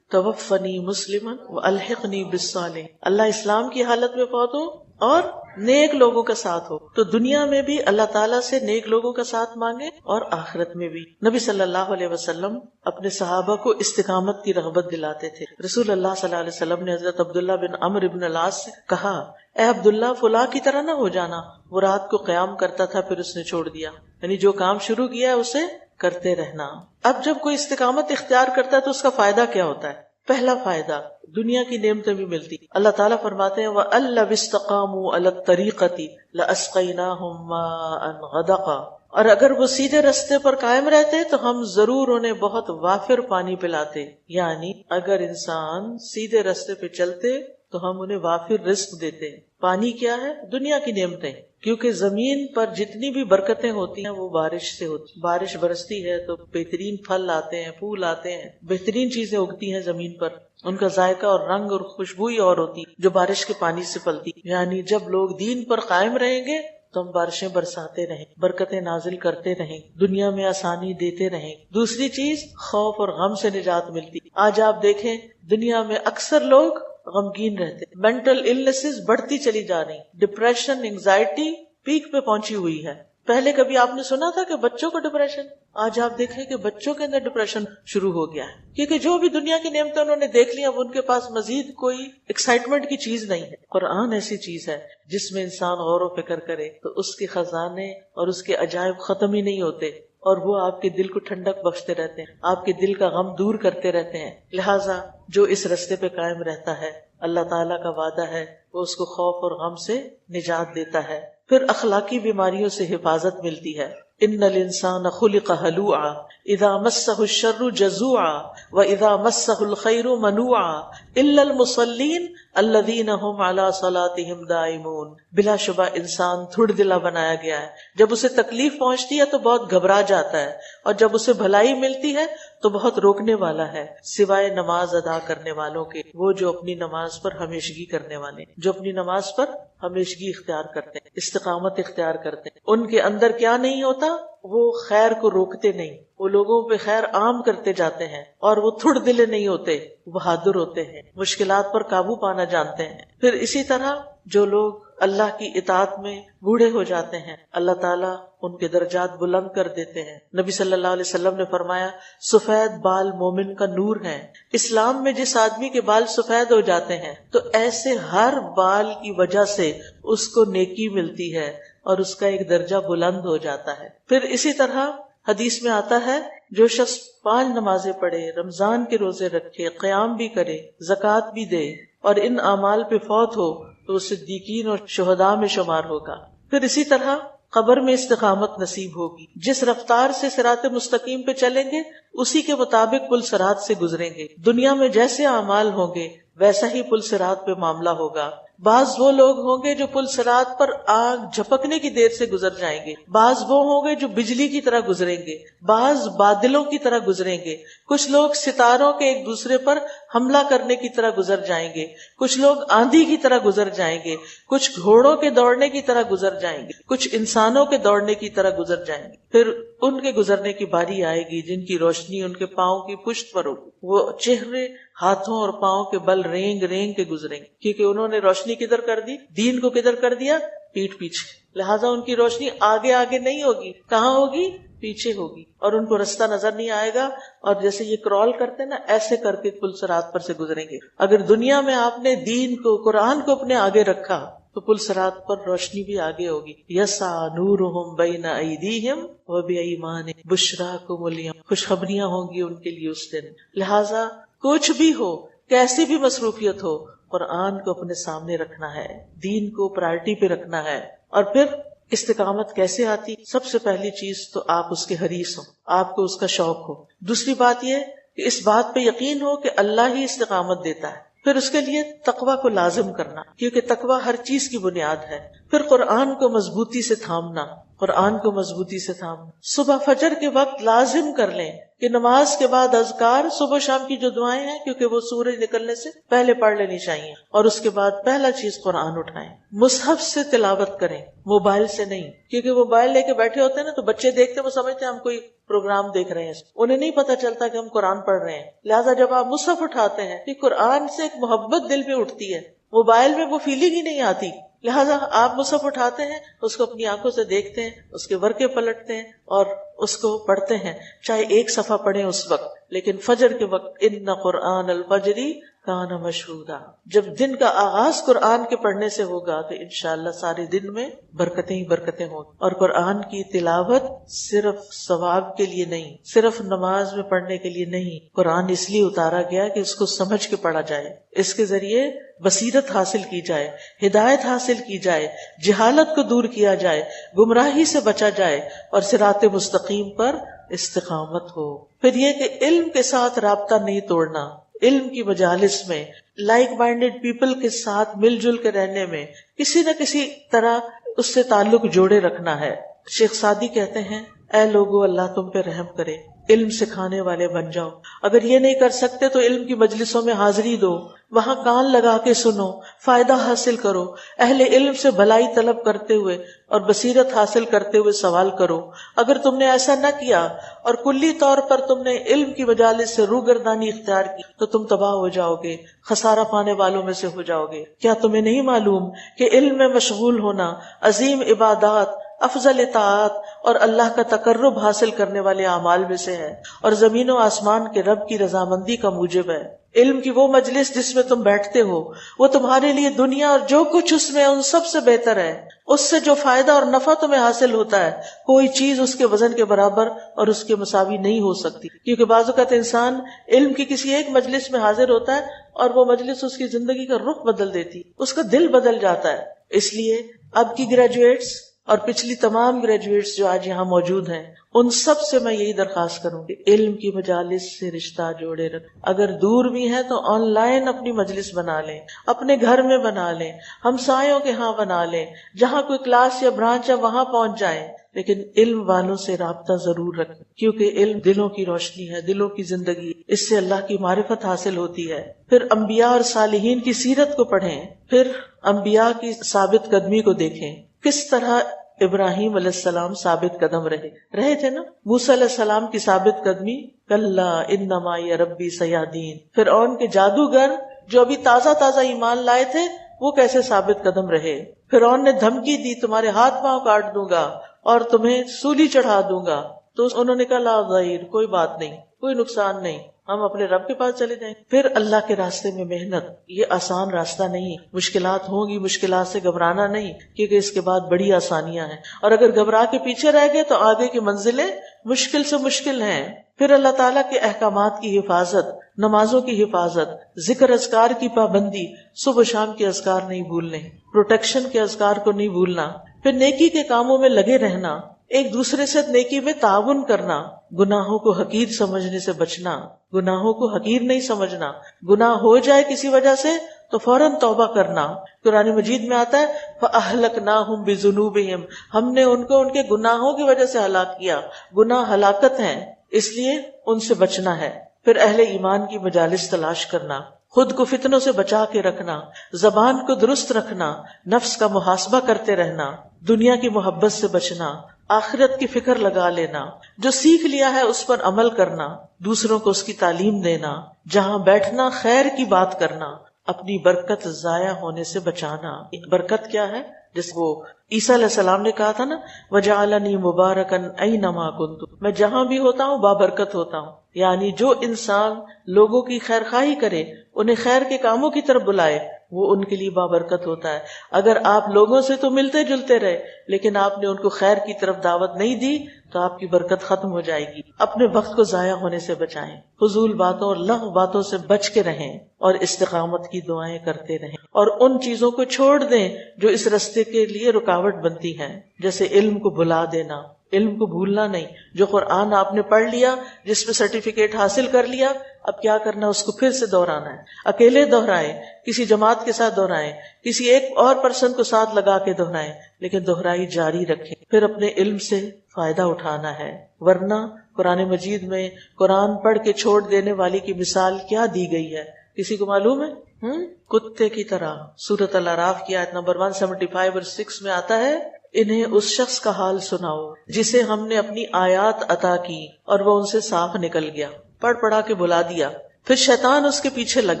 توفنی مسلما والحقنی بالصالحین. اللہ اسلام کی حالت میں فوت ہو اور نیک لوگوں کا ساتھ ہو. تو دنیا میں بھی اللہ تعالیٰ سے نیک لوگوں کا ساتھ مانگے اور آخرت میں بھی. نبی صلی اللہ علیہ وسلم اپنے صحابہ کو استقامت کی رغبت دلاتے تھے. رسول اللہ صلی اللہ علیہ وسلم نے حضرت عبداللہ بن عمرو بن العاص سے کہا، اے عبداللہ فلاں کی طرح نہ ہو جانا. وہ رات کو قیام کرتا تھا پھر اس نے چھوڑ دیا. یعنی جو کام شروع کیا ہے اسے کرتے رہنا. اب جب کوئی استقامت اختیار کرتا ہے تو اس کا فائدہ کیا ہوتا ہے؟ پہلا فائدہ، دنیا کی نعمتیں بھی ملتی. اللہ تعالیٰ فرماتے ہیں وَأَن لَوِ اسْتَقَامُوا عَلَى الطَّرِيقَةِ لَأَسْقَيْنَاهُم مَّاءً غَدَقًا. اور اگر وہ سیدھے راستے پر قائم رہتے تو ہم ضرور انہیں بہت وافر پانی پلاتے. یعنی اگر انسان سیدھے راستے پہ چلتے تو ہم انہیں وافر رزق دیتے. پانی کیا ہے؟ دنیا کی نعمتیں. کیونکہ زمین پر جتنی بھی برکتیں ہوتی ہیں وہ بارش سے ہوتی. بارش برستی ہے تو بہترین پھل آتے ہیں، پھول آتے ہیں، بہترین چیزیں اگتی ہیں زمین پر. ان کا ذائقہ اور رنگ اور خوشبوئی اور ہوتی جو بارش کے پانی سے پھلتی. یعنی جب لوگ دین پر قائم رہیں گے تو ہم بارشیں برساتے رہیں، برکتیں نازل کرتے رہیں، دنیا میں آسانی دیتے رہیں. دوسری چیز، خوف اور غم سے نجات ملتی. آج آپ دیکھیں دنیا میں اکثر لوگ غمگین رہتے، مینٹل النیسز بڑھتی چلی جا رہی، ڈپریشن، انگزائٹی پیک پہ پہنچی ہوئی ہے. پہلے کبھی آپ نے سنا تھا کہ بچوں کو ڈپریشن؟ آج آپ دیکھیں کہ بچوں کے اندر ڈپریشن شروع ہو گیا ہے، کیونکہ جو بھی دنیا کی نعمتیں انہوں نے دیکھ لی اب ان کے پاس مزید کوئی ایکسائٹمنٹ کی چیز نہیں ہے. قرآن ایسی چیز ہے جس میں انسان غور و فکر کرے تو اس کے خزانے اور اس کے عجائب ختم ہی نہیں ہوتے، اور وہ آپ کے دل کو ٹھنڈک بخشتے رہتے ہیں، آپ کے دل کا غم دور کرتے رہتے ہیں. لہٰذا جو اس راستے پہ قائم رہتا ہے اللہ تعالیٰ کا وعدہ ہے وہ اس کو خوف اور غم سے نجات دیتا ہے. پھر اخلاقی بیماریوں سے حفاظت ملتی ہے. ان الانسان خلق ہلوعا اذا مسہ الشر جزوعا واذا مسہ الخیر منوعا الا المصلین الذین هم علی صلاتهم دائمون. بلا شبہ انسان تھوڑ دلا بنایا گیا ہے. جب اسے تکلیف پہنچتی ہے تو بہت گھبرا جاتا ہے، اور جب اسے بھلائی ملتی ہے تو بہت روکنے والا ہے، سوائے نماز ادا کرنے والوں کے. وہ جو اپنی نماز پر ہمیشگی کرنے والے، جو اپنی نماز پر ہمیشگی اختیار کرتے ہیں، استقامت اختیار کرتے ہیں. ان کے اندر کیا نہیں ہوتا؟ وہ خیر کو روکتے نہیں، وہ لوگوں پہ خیر عام کرتے جاتے ہیں، اور وہ تھوڑ دلے نہیں ہوتے، بہادر ہوتے ہیں، مشکلات پر قابو پانا جانتے ہیں. پھر اسی طرح جو لوگ اللہ کی اطاعت میں بوڑھے ہو جاتے ہیں اللہ تعالیٰ ان کے درجات بلند کر دیتے ہیں. نبی صلی اللہ علیہ وسلم نے فرمایا سفید بال مومن کا نور ہے. اسلام میں جس آدمی کے بال سفید ہو جاتے ہیں تو ایسے ہر بال کی وجہ سے اس کو نیکی ملتی ہے اور اس کا ایک درجہ بلند ہو جاتا ہے. پھر اسی طرح حدیث میں آتا ہے جو شخص 5 نمازیں پڑھے، رمضان کے روزے رکھے، قیام بھی کرے، زکوٰۃ بھی دے اور ان اعمال پہ فوت ہو تو وہ صدیقین اور شہداء میں شمار ہوگا۔ پھر اسی طرح قبر میں استقامت نصیب ہوگی، جس رفتار سے صراط مستقیم پہ چلیں گے اسی کے مطابق پل صراط سے گزریں گے۔ دنیا میں جیسے اعمال ہوں گے ویسا ہی پل صراط پہ معاملہ ہوگا۔ بعض وہ لوگ ہوں گے جو پل صراط پر آگ جھپکنے کی دیر سے گزر جائیں گے، بعض وہ ہوں گے جو بجلی کی طرح گزریں گے، بعض بادلوں کی طرح گزریں گے، کچھ لوگ ستاروں کے ایک دوسرے پر حملہ کرنے کی طرح گزر جائیں گے، کچھ لوگ آندھی کی طرح گزر جائیں گے، کچھ گھوڑوں کے دوڑنے کی طرح گزر جائیں گے، کچھ انسانوں کے دوڑنے کی طرح گزر جائیں گے۔ پھر ان کے گزرنے کی باری آئے گی جن کی روشنی ان کے پاؤں کی پشت پر ہوگی، وہ چہرے، ہاتھوں اور پاؤں کے بل رینگ رینگ کے گزریں گے، کیونکہ انہوں نے روشنی کدھر کر دی؟ دین کو کدھر کر دیا؟ پیٹھ پیچھے۔ لہٰذا ان کی روشنی آگے آگے نہیں ہوگی، کہاں ہوگی؟ پیچھے ہوگی، اور ان کو رستہ نظر نہیں آئے گا، اور جیسے یہ کرال کرتے نا ایسے کر کے پل صراط پر سے گزریں گے۔ اگر دنیا میں آپ نے دین کو، قرآن کو اپنے آگے رکھا تو پل صراط پر روشنی بھی آگے ہوگی۔ یسعی نورہم بین ایدیہم وبایمانہم بشراکم الیوم، خوشخبریاں ہوں گی ان کے لیے اس دن۔ لہٰذا کچھ بھی ہو، کیسی بھی مصروفیت ہو، قرآن کو اپنے سامنے رکھنا ہے، دین کو پرائرٹی پہ رکھنا ہے۔ اور پھر استقامت کیسے آتی؟ سب سے پہلی چیز تو آپ اس کے حریص ہوں، آپ کو اس کا شوق ہو۔ دوسری بات یہ کہ اس بات پہ یقین ہو کہ اللہ ہی استقامت دیتا ہے۔ پھر اس کے لیے تقوی کو لازم کرنا، کیونکہ تقوی ہر چیز کی بنیاد ہے۔ پھر قرآن کو مضبوطی سے تھامنا، قرآن کو مضبوطی سے تھامنا۔ صبح فجر کے وقت لازم کر لیں کہ نماز کے بعد اذکار، صبح شام کی جو دعائیں ہیں، کیونکہ وہ سورج نکلنے سے پہلے پڑھ لینی چاہیے، اور اس کے بعد پہلا چیز قرآن اٹھائیں۔ مصحف سے تلاوت کریں، موبائل سے نہیں، کیونکہ موبائل لے کے بیٹھے ہوتے ہیں نا تو بچے دیکھتے ہیں، وہ سمجھتے ہیں ہم کوئی پروگرام دیکھ رہے ہیں، انہیں نہیں پتا چلتا کہ ہم قرآن پڑھ رہے ہیں۔ لہٰذا جب آپ مصحف اٹھاتے ہیں کہ قرآن سے ایک محبت دل میں اٹھتی ہے، موبائل میں وہ فیلنگ ہی نہیں آتی۔ لہٰذا آپ مصحف اٹھاتے ہیں، اس کو اپنی آنکھوں سے دیکھتے ہیں، اس کے ورقے پلٹتے ہیں اور اس کو پڑھتے ہیں، چاہے ایک صفحہ پڑھیں اس وقت، لیکن فجر کے وقت ان قرآن الفجر کان مشہودا، جب دن کا آغاز قرآن کے پڑھنے سے ہوگا تو انشاءاللہ سارے دن میں برکتیں ہی برکتیں ہوں گی۔ اور قرآن کی تلاوت صرف ثواب کے لیے نہیں، صرف نماز میں پڑھنے کے لیے نہیں، قرآن اس لیے اتارا گیا کہ اس کو سمجھ کے پڑھا جائے، اس کے ذریعے بصیرت حاصل کی جائے، ہدایت حاصل کی جائے، جہالت کو دور کیا جائے، گمراہی سے بچا جائے اور صراط مستقیم پر استقامت ہو۔ پھر یہ کہ علم کے ساتھ رابطہ نہیں توڑنا، علم کی مجالس میں لائک مائنڈیڈ پیپل کے ساتھ مل جل کے رہنے میں کسی نہ کسی طرح اس سے تعلق جوڑے رکھنا ہے۔ شیخ سعدی کہتے ہیں، اے لوگو اللہ تم پہ رحم کرے، علم سکھانے والے بن جاؤ۔ اگر یہ نہیں کر سکتے تو علم کی مجلسوں میں حاضری دو، وہاں کان لگا کے سنو، فائدہ حاصل کرو، اہل علم سے بھلائی طلب کرتے ہوئے اور بصیرت حاصل کرتے ہوئے سوال کرو۔ اگر تم نے ایسا نہ کیا اور کلی طور پر تم نے علم کی مجالس سے روگردانی اختیار کی تو تم تباہ ہو جاؤ گے، خسارہ پانے والوں میں سے ہو جاؤ گے۔ کیا تمہیں نہیں معلوم کہ علم میں مشغول ہونا عظیم عبادات، افضل اطاعت اور اللہ کا تقرب حاصل کرنے والے اعمال میں سے ہے، اور زمین و آسمان کے رب کی رضامندی کا موجب ہے۔ علم کی وہ مجلس جس میں تم بیٹھتے ہو وہ تمہارے لیے دنیا اور جو کچھ اس میں ان سب سے بہتر ہے۔ اس سے جو فائدہ اور نفع تمہیں حاصل ہوتا ہے کوئی چیز اس کے وزن کے برابر اور اس کے مساوی نہیں ہو سکتی، کیونکہ بعض اوقات انسان علم کی کسی ایک مجلس میں حاضر ہوتا ہے اور وہ مجلس اس کی زندگی کا رخ بدل دیتی، اس کا دل بدل جاتا ہے۔ اس لیے اب کی گریجویٹس اور پچھلی تمام گریجویٹس جو آج یہاں موجود ہیں ان سب سے میں یہی درخواست کروں کہ علم کی مجالس سے رشتہ جوڑے رکھ۔ اگر دور بھی ہیں تو آن لائن اپنی مجلس بنا لیں، اپنے گھر میں بنا لیں، ہمسایوں کے ہاں بنا لیں، جہاں کوئی کلاس یا برانچ ہے وہاں پہنچ جائیں، لیکن علم والوں سے رابطہ ضرور رکھیں، کیونکہ علم دلوں کی روشنی ہے، دلوں کی زندگی، اس سے اللہ کی معرفت حاصل ہوتی ہے۔ پھر انبیاء اور صالحین کی سیرت کو پڑھیں، پھر انبیاء کی ثابت قدمی کو دیکھیں، کس طرح ابراہیم علیہ السلام ثابت قدم رہے تھے نا، موسیٰ علیہ السلام کی ثابت قدمی کلا انما معی ربی سیہدین، فرعون کے جادوگر جو ابھی تازہ ایمان لائے تھے وہ کیسے ثابت قدم رہے۔ فرعون نے دھمکی دی تمہارے ہاتھ پاؤں کاٹ دوں گا اور تمہیں سولی چڑھا دوں گا، تو انہوں نے کہا لا ضیر، کوئی بات نہیں، کوئی نقصان نہیں، ہم اپنے رب کے پاس چلے جائیں۔ پھر اللہ کے راستے میں محنت، یہ آسان راستہ نہیں، مشکلات ہوں گی، مشکلات سے گھبرانا نہیں، کیونکہ اس کے بعد بڑی آسانیاں ہیں، اور اگر گھبرا کے پیچھے رہ گئے تو آگے کی منزلیں مشکل سے مشکل ہیں. پھر اللہ تعالیٰ کے احکامات کی حفاظت، نمازوں کی حفاظت، ذکر اذکار کی پابندی، صبح شام کے اذکار نہیں بھولنے، پروٹیکشن کے اذکار کو نہیں بھولنا. پھر نیکی کے کاموں میں لگے رہنا، ایک دوسرے سے نیکی میں تعاون کرنا، گناہوں کو حقیر سمجھنے سے بچنا، گناہوں کو حقیر نہیں سمجھنا. گناہ ہو جائے کسی وجہ سے تو فوراً توبہ کرنا. قرآن مجید میں آتا ہے فَأَهْلَكْنَاهُمْ بِذُنُوبِهِمْ، ہم نے ان کو ان کے گناہوں کی وجہ سے ہلاک کیا. گناہ ہلاکت ہیں، اس لیے ان سے بچنا ہے. پھر اہل ایمان کی مجالس تلاش کرنا، خود کو فتنوں سے بچا کے رکھنا، زبان کو درست رکھنا، نفس کا محاسبہ کرتے رہنا، دنیا کی محبت سے بچنا، آخرت کی فکر لگا لینا، جو سیکھ لیا ہے اس پر عمل کرنا، دوسروں کو اس کی تعلیم دینا، جہاں بیٹھنا خیر کی بات کرنا، اپنی برکت ضائع ہونے سے بچانا. برکت کیا ہے؟ جس وہ عیسیٰ علیہ السلام نے کہا تھا نا وَجَعَلَنِي مُبَارَكًا أَيْنَمَا كُنتُ، میں جہاں بھی ہوتا ہوں بابرکت ہوتا ہوں. یعنی جو انسان لوگوں کی خیر خواہی کرے، انہیں خیر کے کاموں کی طرف بلائے، وہ ان کے لیے بابرکت ہوتا ہے. اگر آپ لوگوں سے تو ملتے جلتے رہے لیکن آپ نے ان کو خیر کی طرف دعوت نہیں دی تو آپ کی برکت ختم ہو جائے گی. اپنے وقت کو ضائع ہونے سے بچائیں، فضول باتوں اور لغو باتوں سے بچ کے رہیں اور استقامت کی دعائیں کرتے رہیں، اور ان چیزوں کو چھوڑ دیں جو اس راستے کے لیے رکاوٹ بنتی ہیں، جیسے علم کو بھلا دینا. علم کو بھولنا نہیں. جو قرآن آپ نے پڑھ لیا، جس میں سرٹیفکیٹ حاصل کر لیا، اب کیا کرنا، اس کو پھر سے دہرانا ہے. اکیلے دہرائیں، کسی جماعت کے ساتھ دہرائیں، کسی ایک اور پرسن کو ساتھ لگا کے دہرائیں، لیکن دہرائی جاری رکھیں. پھر اپنے علم سے فائدہ اٹھانا ہے. ورنہ قرآن مجید میں قرآن پڑھ کے چھوڑ دینے والی کی مثال کیا دی گئی ہے، کسی کو معلوم ہے؟ کتے کی طرح. سورۃ الاعراف کی آیت نمبر 175 اور 6 میں آتا ہے انہیں اس شخص کا حال سناؤ جسے ہم نے اپنی آیات عطا کی اور وہ ان سے صاف نکل گیا، پڑھا کے بلا دیا، پھر شیطان اس کے پیچھے لگ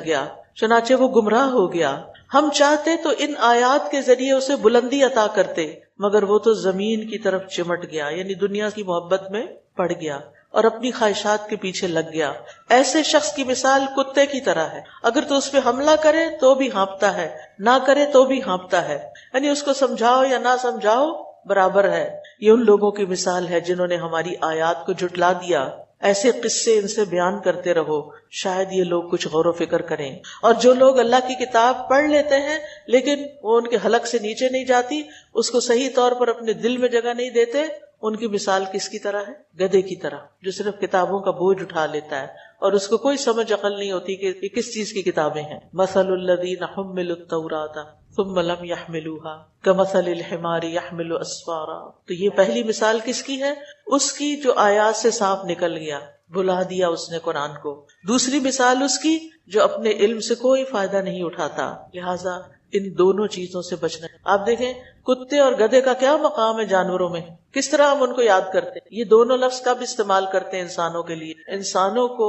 گیا، چنانچہ وہ گمراہ ہو گیا. ہم چاہتے تو ان آیات کے ذریعے اسے بلندی عطا کرتے، مگر وہ تو زمین کی طرف چمٹ گیا، یعنی دنیا کی محبت میں پڑ گیا اور اپنی خواہشات کے پیچھے لگ گیا. ایسے شخص کی مثال کتے کی طرح ہے، اگر تو اس پہ حملہ کرے تو بھی ہانپتا ہے، نہ کرے تو بھی ہانپتا ہے. یعنی اس کو سمجھاؤ یا نہ سمجھاؤ برابر ہے. یہ ان لوگوں کی مثال ہے جنہوں نے ہماری آیات کو جھٹلا دیا. ایسے قصے ان سے بیان کرتے رہو، شاید یہ لوگ کچھ غور و فکر کریں. اور جو لوگ اللہ کی کتاب پڑھ لیتے ہیں لیکن وہ ان کے حلق سے نیچے نہیں جاتی، اس کو صحیح طور پر اپنے دل میں جگہ نہیں دیتے، ان کی مثال کس کی طرح ہے؟ گدھے کی طرح، جو صرف کتابوں کا بوجھ اٹھا لیتا ہے اور اس کو کوئی سمجھ عقل نہیں ہوتی کہ یہ کس چیز کی کتابیں ہیں. مثل الذین حملوا التوراۃ ثم لم يحملوها كمثل الحمار يحمل اسفارا. تو یہ پہلی مثال کس کی ہے؟ اس کی جو آیات سے صاف نکل گیا، بھلا دیا اس نے قرآن کو. دوسری مثال اس کی جو اپنے علم سے کوئی فائدہ نہیں اٹھاتا. لہذا ان دونوں چیزوں سے بچنا ہے. آپ دیکھیں کتے اور گدھے کا کیا مقام ہے جانوروں میں، کس طرح ہم ان کو یاد کرتے ہیں. یہ دونوں لفظ کب استعمال کرتے ہیں انسانوں کے لیے؟ انسانوں کو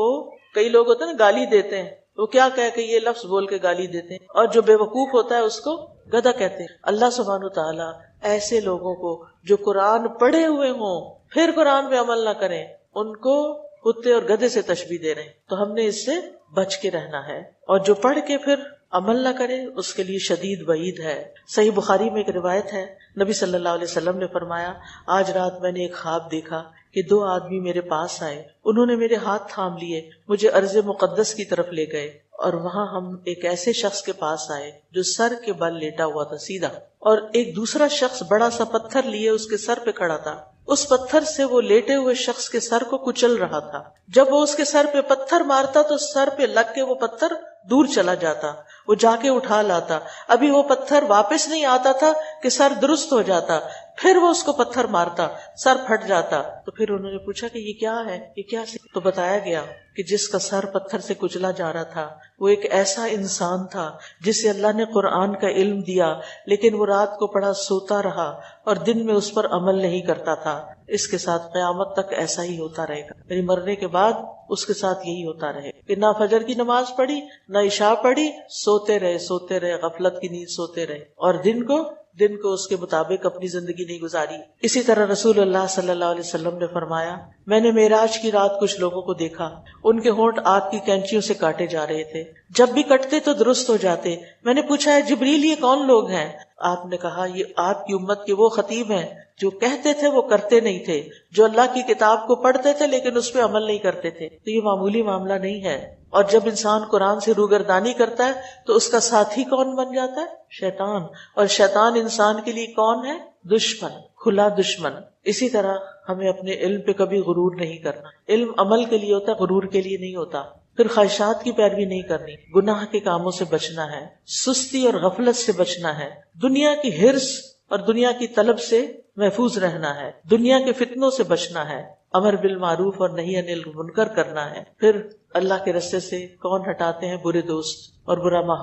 کئی لوگ ہوتے ہیں نا گالی دیتے ہیں، وہ کیا کہہ کے یہ لفظ بول کے گالی دیتے ہیں، اور جو بے وقوف ہوتا ہے اس کو گدھا کہتے ہیں. اللہ سبحانہ وتعالیٰ ایسے لوگوں کو جو قرآن پڑھے ہوئے ہوں پھر قرآن پہ عمل نہ کریں، ان کو کتے اور گدھے سے تشبیہ دے رہے ہیں. تو ہم نے اس سے بچ کے رہنا ہے، اور جو پڑھ کے پھر عمل نہ کرے اس کے لیے شدید وعید ہے. صحیح بخاری میں ایک روایت ہے، نبی صلی اللہ علیہ وسلم نے فرمایا آج رات میں نے ایک خواب دیکھا کہ 2 آدمی میرے پاس آئے، انہوں نے میرے ہاتھ تھام لیے، مجھے ارض مقدس کی طرف لے گئے، اور وہاں ہم ایک ایسے شخص کے پاس آئے جو سر کے بل لیٹا ہوا تھا سیدھا، اور ایک دوسرا شخص بڑا سا پتھر لیے اس کے سر پہ کھڑا تھا. اس پتھر سے وہ لیٹے ہوئے شخص کے سر کو کچل رہا تھا. جب وہ اس کے سر پہ پتھر مارتا تو سر پہ لگ کے وہ پتھر دور چلا جاتا، وہ جا کے اٹھا لاتا. ابھی وہ پتھر واپس نہیں آتا تھا کہ سر درست ہو جاتا، پھر وہ اس کو پتھر مارتا، سر پھٹ جاتا. تو پھر انہوں نے پوچھا کہ یہ کیا ہے، یہ کیا سی؟ تو بتایا گیا کہ جس کا سر پتھر سے کچلا جا رہا تھا وہ ایک ایسا انسان تھا جسے اللہ نے قرآن کا علم دیا، لیکن وہ رات کو پڑا سوتا رہا اور دن میں اس پر عمل نہیں کرتا تھا. اس کے ساتھ قیامت تک ایسا ہی ہوتا رہے گا، یعنی مرنے کے بعد اس کے ساتھ یہی ہوتا رہے کہ نہ فجر کی نماز پڑھی نہ عشاء پڑھی، سوتے رہے غفلت کی نیند سوتے رہے، اور دن کو دن کو اس کے مطابق اپنی زندگی نہیں گزاری. اسی طرح رسول اللہ صلی اللہ علیہ وسلم نے فرمایا میں نے معراج کی رات کچھ لوگوں کو دیکھا، ان کے ہونٹ آگ کی کینچیوں سے کاٹے جا رہے تھے، جب بھی کٹتے تو درست ہو جاتے. میں نے پوچھا ہے جبریل یہ کون لوگ ہیں؟ آپ نے کہا یہ آپ کی امت کے وہ خطیب ہیں جو کہتے تھے وہ کرتے نہیں تھے، جو اللہ کی کتاب کو پڑھتے تھے لیکن اس پہ عمل نہیں کرتے تھے. تو یہ معمولی معاملہ نہیں ہے. اور جب انسان قرآن سے روگردانی کرتا ہے تو اس کا ساتھی کون بن جاتا ہے؟ شیطان. اور شیطان انسان کے لیے کون ہے؟ دشمن، کھلا دشمن. اسی طرح ہمیں اپنے علم پہ کبھی غرور نہیں کرنا. علم عمل کے لیے ہوتا ہے، غرور کے لیے نہیں ہوتا. پھر خواہشات کی پیروی نہیں کرنی، گناہ کے کاموں سے بچنا ہے، سستی اور غفلت سے بچنا ہے، دنیا کی حرص اور دنیا کی طلب سے محفوظ رہنا ہے، دنیا کے فتنوں سے بچنا ہے، امر بالمعروف اور نہی عن المنکر کرنا ہے. پھر اللہ کے رستے سے کون ہٹاتے ہیں؟ برے دوست اور برا ماحول.